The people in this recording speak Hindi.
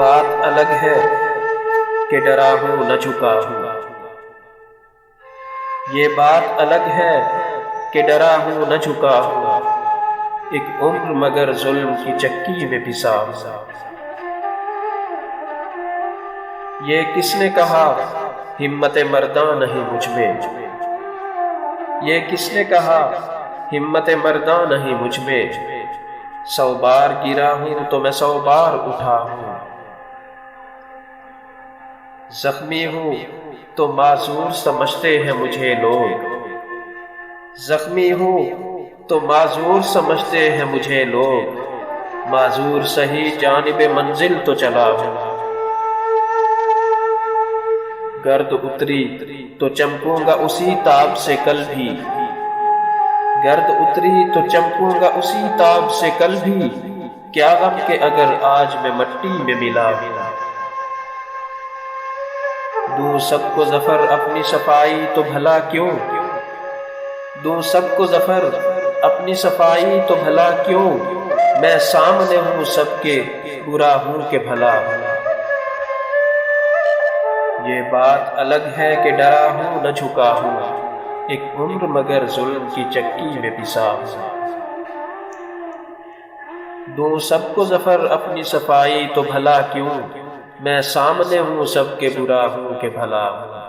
बात अलग है कि डरा हूँ न झुका हूँ। ये बात अलग है कि डरा हूँ न झुका हूँ। एक उम्र मगर जुल्म की चक्की में पिसा हूँ। ये किसने कहा हिम्मत मर्दा नहीं मुझ में। ये किसने कहा हिम्मत मर्दा नहीं मुझ में। 100 बार गिरा हूँ तो मैं 100 बार उठा हूँ। जख्मी हूँ तो माजूर समझते हैं मुझे लोग। जख्मी हूँ तो माजूर समझते हैं मुझे लोग। माजूर सही जानिबे मंजिल तो चला हूँ। गर्द उतरी तो चमकूंगा उसी ताब से कल भी। गर्द उतरी तो चमकूंगा उसी ताब से कल भी। क्या गम के अगर आज मैं मट्टी में मिला हूँ। दूं सबको जफर अपनी सफाई तो भला क्यों। दूं सबको जफर अपनी सफाई तो भला क्यों। मैं सामने हूँ सबके बुरा हूँ के भला हूँ। ये बात अलग है कि डरा हूँ न झुका हूँ। एक उम्र मगर जुल्म की चक्की में पिसा हूँ। दूं सबको जफर अपनी सफाई तो भला क्यों। मैं सामने हूँ सबके बुरा हूँ के भला हूँ।